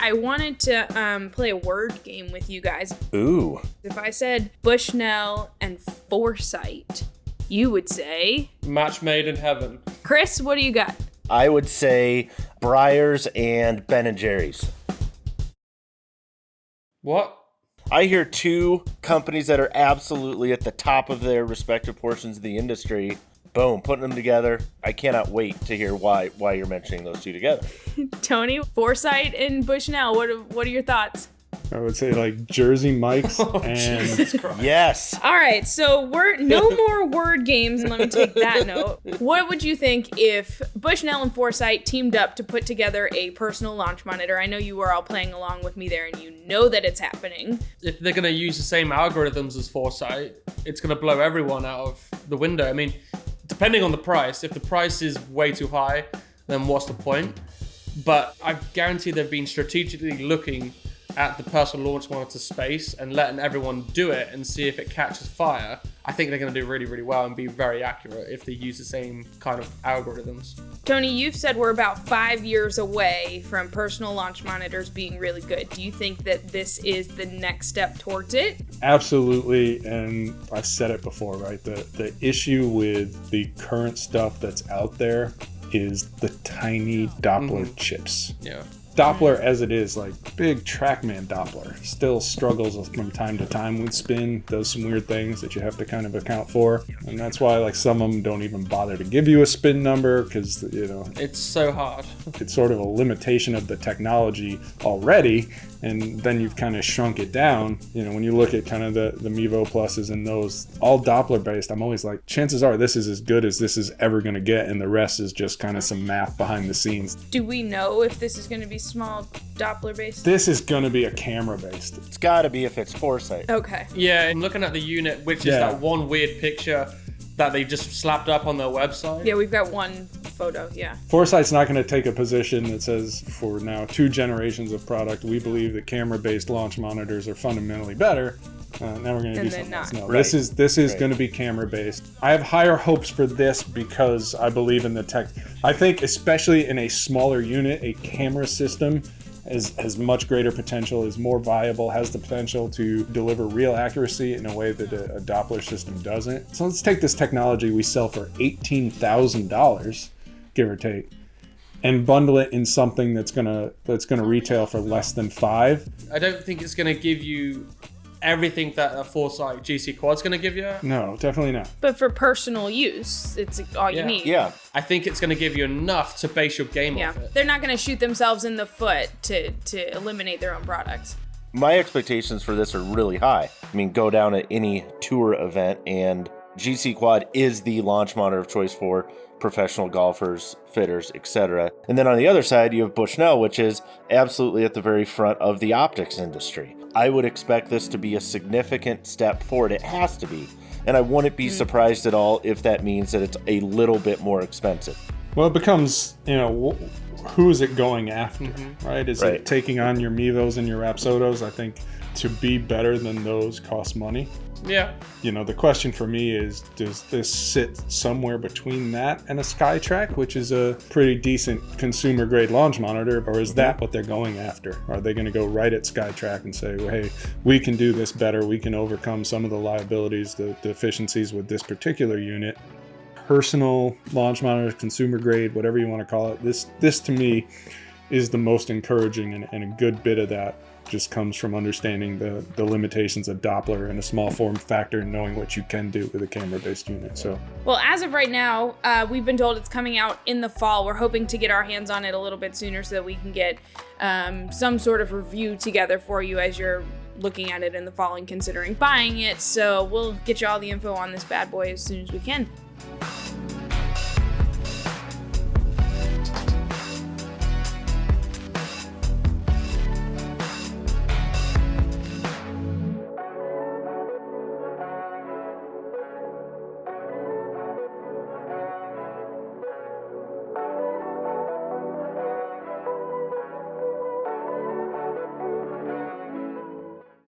I wanted to play a word game with you guys. Ooh. If I said Bushnell and Foresight, you would say... Match made in heaven. Chris, what do you got? I would say Breyers and Ben & Jerry's. What? I hear two companies that are absolutely at the top of their respective portions of the industry. Boom, putting them together. I cannot wait to hear why you're mentioning those two together. Tony, Foresight and Bushnell, what are your thoughts? I would say like Jersey Mike's and Yes. All right, so we're no more word games. Let me take that note. What would you think if Bushnell and Foresight teamed up to put together a personal launch monitor? I know you were all playing along with me there, and you know that it's happening. If they're going to use the same algorithms as Foresight, it's going to blow everyone out of the window. I mean, depending on the price, if the price is way too high, then what's the point? But I guarantee they've been strategically looking at the personal launch monitor space and letting everyone do it and see if it catches fire. I think they're going to do really, really well and be very accurate if they use the same kind of algorithms. Tony, you've said we're about 5 years away from personal launch monitors being really good. Do you think that this is the next step towards it? absolutely. And I've said it before, right? The issue with the current stuff that's out there is the tiny Doppler chips. Yeah. Doppler as it is, like big TrackMan Doppler, still struggles from time to time with spin, does some weird things that you have to kind of account for. And that's why like some of them don't even bother to give you a spin number because, you know, It's so hard. it's sort of a limitation of the technology already. And then you've kind of shrunk it down. You know, when you look at kind of the Mevo Pluses and those all Doppler based, I'm always like, chances are this is as good as this is ever going to get. And the rest is just kind of some math behind the scenes. Do we know if this is going to be small Doppler based? This is going to be a camera based. It's got to be if it's Foresight. Okay. Yeah, and looking at the unit, which is Yeah. that one weird picture that they just slapped up on their website. Yeah, we've got one photo, yeah. Foresight's not going to take a position that says for now 2 generations of product, we believe that camera-based launch monitors are fundamentally better. Now we're going to do then something else. not. No, Right. this is Right. going to be camera-based. I have higher hopes for this because I believe in the tech. I think especially in a smaller unit, a camera system has much greater potential, is more viable, has the potential to deliver real accuracy in a way that a Doppler system doesn't. So let's take this technology we sell for $18,000, give or take, and bundle it in something that's gonna retail for less than $5,000. I don't think it's going to give you everything that a Foresight GC Quad's going to give you. No, definitely not. But for personal use, it's all you Yeah. need. Yeah. I think it's going to give you enough to base your game Yeah. off it. They're not going to shoot themselves in the foot to eliminate their own products. My expectations for this are really high. I mean, go down at any tour event and GC Quad is the launch monitor of choice for professional golfers, fitters, etc. And then on the other side, you have Bushnell, which is absolutely at the very front of the optics industry. I would expect this to be a significant step forward. It has to be. And I wouldn't be surprised at all if that means that it's a little bit more expensive. Well, it becomes, you know, who is it going after, right? Is Right. it taking on your Mevos and your Rapsodos? I think to be better than those costs money. Yeah. You know, the question for me is, does this sit somewhere between that and a SkyTrack, which is a pretty decent consumer grade launch monitor, or is that what they're going after? Are they going to go right at SkyTrack and say, well, hey, we can do this better, we can overcome some of the liabilities, the deficiencies with this particular unit? Personal launch monitor, consumer grade, whatever you want to call it, this to me is the most encouraging, and a good bit of that just comes from understanding the limitations of Doppler in a small form factor and knowing what you can do with a camera-based unit. So, Well, as of right now, we've been told it's coming out in the fall. We're hoping to get our hands on it a little bit sooner so that we can get some sort of review together for you as you're looking at it in the fall and considering buying it. So we'll get you all the info on this bad boy as soon as we can.